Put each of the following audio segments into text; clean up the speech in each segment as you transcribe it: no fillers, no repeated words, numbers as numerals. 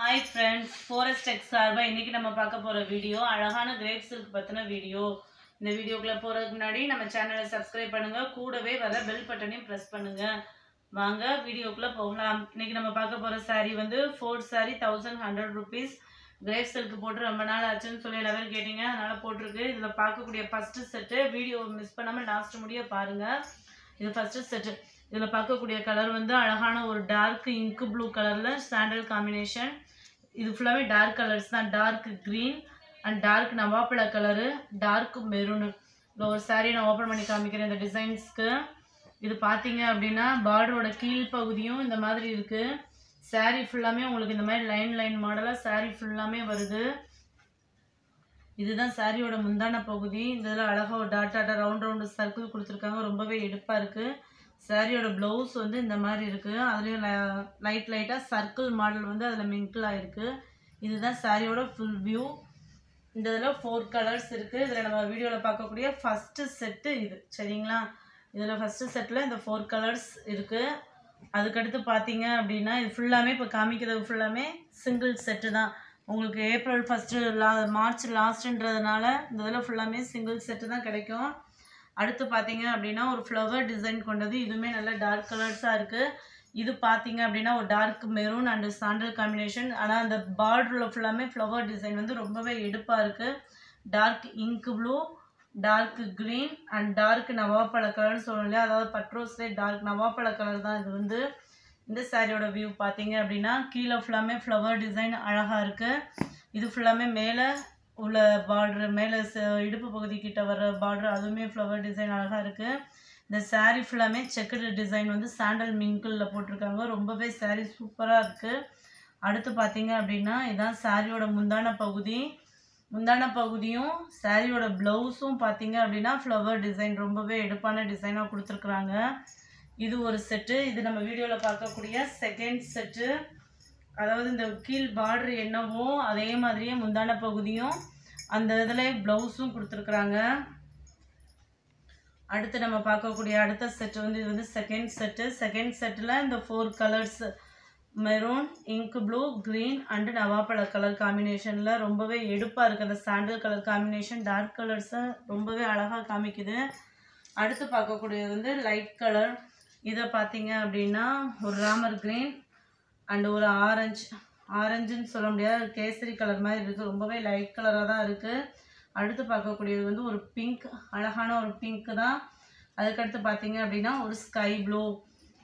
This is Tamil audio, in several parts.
Hi friends, Forest Tech சார்பா இன்னைக்கு நம்ம பார்க்க போற வீடியோ அழகான கிரேப் சில்க் பத்தின வீடியோ. இந்த வீடியோக்குள்ள போறதுக்கு முன்னாடி நம்ம சேனலை சப்ஸ்கிரைப் பண்ணுங்க, கூடவே வர பெல் பட்டனையும் பிரஸ் பண்ணுங்க. வாங்க வீடியோக்குள்ள போகலாம். இன்னைக்கு நம்ம பார்க்க போற saree வந்து ஃபோர்ட் saree 1100 rupees. கிரேப் சில்க் போட்டு ரொம்ப நாள் ஆச்சுன்னு சொல்லி எல்லாரும் கேட்டீங்க, அதனால போட்டிருக்கு. இதுல பார்க்கக்கூடிய ஃபர்ஸ்ட் செட் வீடியோ மிஸ் பண்ணாம லாஸ்ட் முடிய பாருங்க. இது ஃபர்ஸ்ட் செட். இதுல பார்க்கக்கூடிய கலர் வந்து அழகான ஒரு டார்க் இங்க் ப்ளூ கலர்ல சாண்டல் காம்பினேஷன். இது ஃபுல்லாவே டார்க் கலர்ஸ் தான். டார்க் கிரீன் அண்ட் டார்க் நவாப்பழ கலரு, டார்க் மெரூன். இந்த ஒரு சாரீ நான் ஓப்பன் பண்ணி காமிக்கிறேன் இந்த டிசைன்ஸ்க்கு. இது பார்த்தீங்க அப்படின்னா பார்டரோட கீழ் பகுதியும் இந்த மாதிரி இருக்கு. சாரீ ஃபுல்லாமே உங்களுக்கு இந்த மாதிரி லைன் லைன் மாடலாக சாரீ ஃபுல்லாமே வருது. இதுதான் சாரியோட முந்தான பகுதி. இந்த இதில் அழகாக ஒரு டாட் ரவுண்ட் சர்க்கிள் கொடுத்துருக்காங்க, ரொம்பவே எடுப்பாக இருக்குது. சாரியோட ப்ளவுஸ் வந்து இந்த மாதிரி இருக்குது. அதுலேயும் லைட்டாக சர்க்கிள் மாடல் வந்து அதில் மிங்கிள் ஆகிருக்கு. இதுதான் சாரியோட ஃபுல் வியூ. இந்த இதில் 4 கலர்ஸ் இருக்குது. இதில் நம்ம வீடியோவில் பார்க்கக்கூடிய ஃபஸ்ட்டு செட்டு இது, சரிங்களா? இதில் ஃபஸ்ட்டு செட்டில் இந்த 4 கலர்ஸ் இருக்குது. அதுக்கடுத்து பார்த்தீங்க அப்படின்னா இது ஃபுல்லாமே இப்போ காமிக்கிறது ஃபுல்லாமே சிங்கிள் செட்டு தான். உங்களுக்கு ஏப்ரல் ஃபஸ்ட்டு மார்ச் லாஸ்ட்டுன்றதுனால இந்த இதில் ஃபுல்லாமே சிங்கிள் செட்டு தான் கிடைக்கும். அடுத்து பார்த்தீங்க அப்படின்னா ஒரு ஃப்ளவர் டிசைன் கொண்டது. இதுவுமே நல்ல டார்க் கலர்ஸாக இருக்குது. இது பார்த்தீங்க அப்படின்னா ஒரு dark maroon and sandal combination. ஆனால் அந்த பார்டரில் ஃபுல்லாமே ஃப்ளவர் டிசைன் வந்து ரொம்பவே எடுப்பாக இருக்குது. Dark ink blue, dark green and dark நவாப்பழ கலர்னு சொல்லணும் இல்லையா, அதாவது பட்ரோஸ்லே டார்க் நவாப்பழ கலர் தான் இது வந்து. இந்த சாரியோட வியூ பார்த்தீங்க அப்படின்னா கீழே ஃபுல்லாமே ஃப்ளவர் டிசைன் அழகாக இருக்குது. இது ஃபுல்லாமே மேலே உள்ள பார்டரு, மேலே இடுப்பு பகுதி கிட்ட வர்ற பார்டர், அதுவுமே ஃப்ளவர் டிசைன் அழகாக இருக்குது. இந்த சாரீ ஃபுல்லாமே செக்குடு டிசைன் வந்து சாண்டல் மிங்கிளில் போட்டிருக்காங்க. ரொம்பவே சாரீ சூப்பராக இருக்குது. அடுத்து பார்த்தீங்க அப்படின்னா இதுதான் சாரியோட முந்தான பகுதி. முந்தான பகுதியும் சாரியோட ப்ளவுஸும் பார்த்தீங்க அப்படின்னா ஃப்ளவர் டிசைன் ரொம்பவே எடுப்பான டிசைனாக கொடுத்துருக்குறாங்க. இது ஒரு செட்டு. இது நம்ம வீடியோவில் பார்க்கக்கூடிய செகண்ட் செட்டு. அதாவது இந்த கீழ் பார்டர் என்னவோ அதே மாதிரியே முந்தான பகுதியும் அந்த இதில் ப்ளவுஸும் கொடுத்துருக்குறாங்க. அடுத்து நம்ம பார்க்கக்கூடிய அடுத்த செட்டு வந்து இது வந்து செகண்ட் செட்டு. செகண்ட் செட்டில் இந்த 4 colours maroon, ink blue, green and நவாப்பழ கலர் காம்பினேஷனில் ரொம்பவே எடுப்பாக இருக்குது. அந்த சாண்டல் கலர் காம்பினேஷன் டார்க் கலர்ஸை ரொம்பவே அழகாக காமிக்குது. அடுத்து பார்க்கக்கூடியது வந்து லைட் கலர். இதை பார்த்தீங்க அப்படின்னா ஒரு ராமர் க்ரீன் அண்டு ஒரு ஆரஞ்சுன்னு சொல்ல முடியாது, கேசரி கலர் மாதிரி இருக்குது. ரொம்பவே லைட் கலராக தான் இருக்குது. அடுத்து பார்க்கக்கூடியது வந்து ஒரு பிங்க், அழகான ஒரு பிங்க்கு தான். அதுக்கடுத்து பார்த்தீங்க அப்படின்னா ஒரு ஸ்கை ப்ளூ.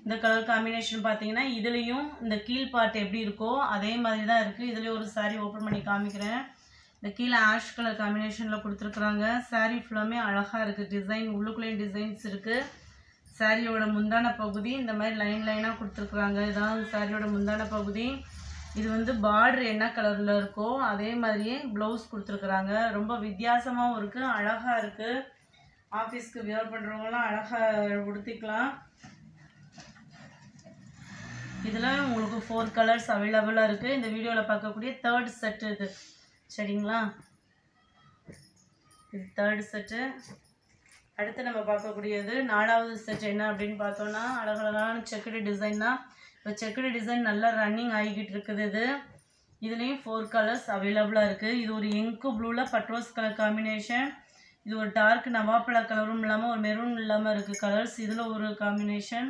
இந்த கலர் காம்பினேஷன் பார்த்தீங்கன்னா இதுலேயும் இந்த கீழ் பார்ட் எப்படி இருக்கோ அதே மாதிரி தான் இருக்குது. இதுலேயும் ஒரு சாரீ ஓப்பன் பண்ணி காமிக்கிறேன். இந்த கீழே ஆஷ் கலர் காம்பினேஷனில் கொடுத்துருக்குறாங்க. சாரீ ஃபுல்லாமே அழகாக இருக்குது. டிசைன் உள்ளுக்குள்ளேயும் டிசைன்ஸ் இருக்குது. சாரியோட முந்தான பகுதி இந்த மாதிரி லைன் லைனாக கொடுத்துருக்குறாங்க. இதான் சாரியோட முந்தான பகுதி. இது வந்து பார்டர் என்ன கலரில் இருக்கோ அதே மாதிரியே ப்ளவுஸ் கொடுத்துருக்குறாங்க. ரொம்ப வித்தியாசமாகவும் இருக்குது, அழகாக இருக்குது. ஆஃபீஸ்க்கு வியர் பண்ணுறவங்களாம் அழகாக உடுத்திக்கலாம். இதில் உங்களுக்கு 4 கலர்ஸ் அவைலபிளாக இருக்குது. இந்த வீடியோவில் பார்க்கக்கூடிய தேர்ட் செட்டு இது, சரிங்களா? இது தேர்ட் செட்டு. அடுத்து நம்ம பார்க்கக்கூடியது 4வது செட் என்ன அப்படின்னு பார்த்தோன்னா அழகழகான செக்குடு டிசைன் தான். இப்போ செக்குடு டிசைன் நல்லா ரன்னிங் ஆகிக்கிட்டு இருக்குது. இதுலேயும் 4 கலர்ஸ் அவைலபிளாக இருக்குது. இது ஒரு இங்கு ப்ளூவில் பட்ரோஸ் கலர் காம்பினேஷன். இது ஒரு டார்க் நவாப்பழ கலரும் இல்லாமல் ஒரு மெரூன் இல்லாமல் இருக்குது கலர்ஸ். இதில் ஒரு காம்பினேஷன்.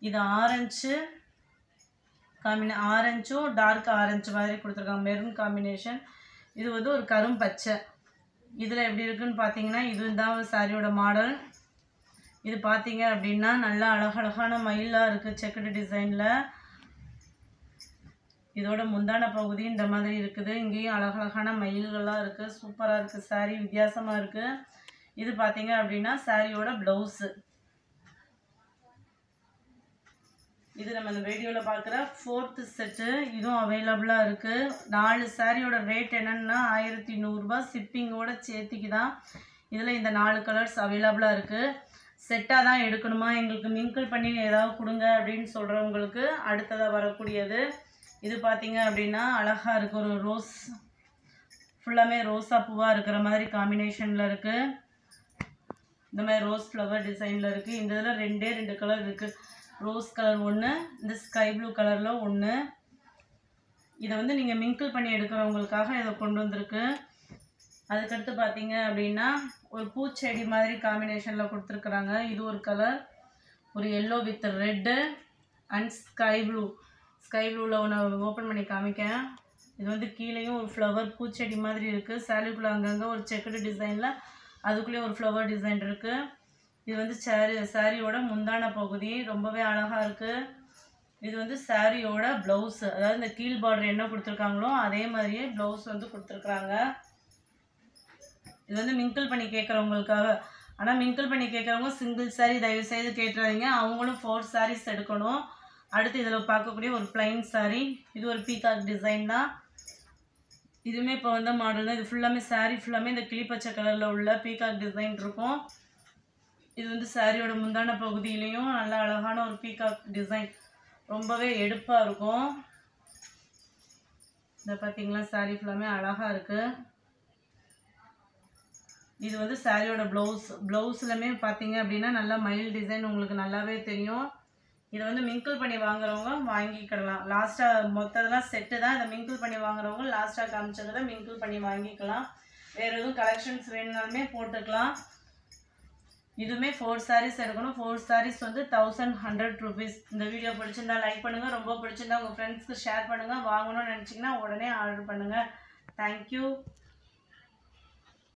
இது ஆரஞ்சும் டார்க் ஆரஞ்சு மாதிரி கொடுத்துருக்காங்க, மெரூன் காம்பினேஷன். இது வந்து ஒரு கரும் பச்சை. இதில் எப்படி இருக்குன்னு பார்த்தீங்கன்னா இதுதான் சாரியோட மாடல். இது பார்த்தீங்க அப்படின்னா நல்லா அழகழகான மயிலாக இருக்குது செக்குடு டிசைனில். இதோட முந்தான பகுதி இந்த மாதிரி இருக்குது. இங்கேயும் அழகழகான மயில்கள்லாம் இருக்குது. சூப்பராக இருக்குது சாரீ, வித்தியாசமாக இருக்குது. இது பார்த்தீங்க அப்படின்னா சாரியோட ப்ளவுஸு. இது நம்ம இந்த வீடியோவில் பார்க்குற 4th செட்டு. இதுவும் அவைலபிளாக இருக்குது. 4 சாரியோட ரேட் என்னென்னா 1100 ரூபாய், ஷிப்பிங்கோட சேர்த்திக்கு தான். இதில் இந்த 4 கலர்ஸ் அவைலபிளாக இருக்குது. செட்டாக தான் எடுக்கணுமா, எங்களுக்கு மிங்கிள் பண்ணி ஏதாவது கொடுங்க அப்படின்னு சொல்கிறவங்களுக்கு அடுத்ததாக வரக்கூடியது. இது பார்த்தீங்க அப்படின்னா அழகாக இருக்குது. ஒரு ரோஸ், ஃபுல்லாமே ரோஸா பூவாக இருக்கிற மாதிரி காம்பினேஷனில் இருக்குது. இந்த மாதிரி ரோஸ் ஃப்ளவர் டிசைனில் இருக்குது. இந்த இதில் 2 கலர் இருக்குது. ரோஸ் கலர் ஒன்று, இந்த ஸ்கை ப்ளூ கலரில் ஒன்று, இதை வந்து நீங்கள் மிங்கிள் பண்ணி எடுக்கிறவங்களுக்காக இதை கொண்டு வந்திருக்கு. அதுக்கடுத்து பார்த்தீங்க அப்படின்னா ஒரு பூச்செடி மாதிரி காம்பினேஷனில் கொடுத்துருக்குறாங்க. இது ஒரு கலர், ஒரு yellow with red and sky ப்ளூவில் ஒன்று ஓப்பன் பண்ணி காமிக்கேன். இது வந்து கீழேயும் ஒரு ஃப்ளவர் பூச்செடி மாதிரி இருக்குது. சாரிக்குள்ளே அங்கங்கே ஒரு செக்குடு டிசைனில் அதுக்குள்ளேயே ஒரு ஃப்ளவர் டிசைன் இருக்குது. இது வந்து சாரியோட முந்தான பகுதி ரொம்பவே அழகாக இருக்குது. இது வந்து சாரியோட ப்ளவுஸு, அதாவது இந்த கீழ் பார்டர் என்ன கொடுத்துருக்காங்களோ அதே மாதிரியே ப்ளவுஸ் வந்து கொடுத்துருக்குறாங்க. இது வந்து மிங்கிள் பண்ணி கேட்குறவங்களுக்காக. ஆனால் மிங்கிள் பண்ணி கேட்குறவங்க சிங்கிள் சாரீ தயவு செய்து கேட்டுறாதீங்க, அவங்களும் 4 sarees எடுக்கணும். அடுத்து இதில் பார்க்கக்கூடிய ஒரு பிளைன் சாரீ, இது ஒரு பீகாக் டிசைன் தான். இதுவுமே இப்போ வந்த மாடல் தான். இது ஃபுல்லாமே சாரீ ஃபுல்லாமே இந்த கிளிப்பச்சை கலரில் உள்ள பீகாக் டிசைன் இருக்கும். இது வந்து சாரியோட முந்தான பகுதியிலையும் நல்ல அழகான ஒரு பீகாக் டிசைன் ரொம்பவே எடுப்பாக இருக்கும். இதை பார்த்தீங்களா, சாரீ ஃபுல்லாமே அழகாக இருக்குது. இது வந்து சாரியோட ப்ளவுஸ்லுமே பார்த்தீங்க அப்படின்னா நல்லா மயில் டிசைன் உங்களுக்கு நல்லாவே தெரியும். இதை வந்து மிங்கிள் பண்ணி வாங்குறவங்க வாங்கிக்கலாம். லாஸ்ட்டாக மொத்ததெல்லாம் செட்டு தான். இதை மிங்கிள் பண்ணி வாங்குறவங்க லாஸ்ட்டாக காமிச்சதை மிங்கிள் பண்ணி வாங்கிக்கலாம். வேறு எதுவும் கலெக்ஷன்ஸ் வேணுனாலுமே போட்டுக்கலாம். இதுவுமே 4 sarees எடுக்கணும். 4 sarees வந்து 1100 rupees. இந்த வீடியோ பிடிச்சிருந்தா லைக் பண்ணுங்கள், ரொம்ப பிடிச்சிருந்தா உங்கள் ஃப்ரெண்ட்ஸ்க்கு ஷேர் பண்ணுங்கள். வாங்கணும்னு நினச்சிங்கன்னா உடனே ஆர்டர் பண்ணுங்கள். தேங்க்யூ.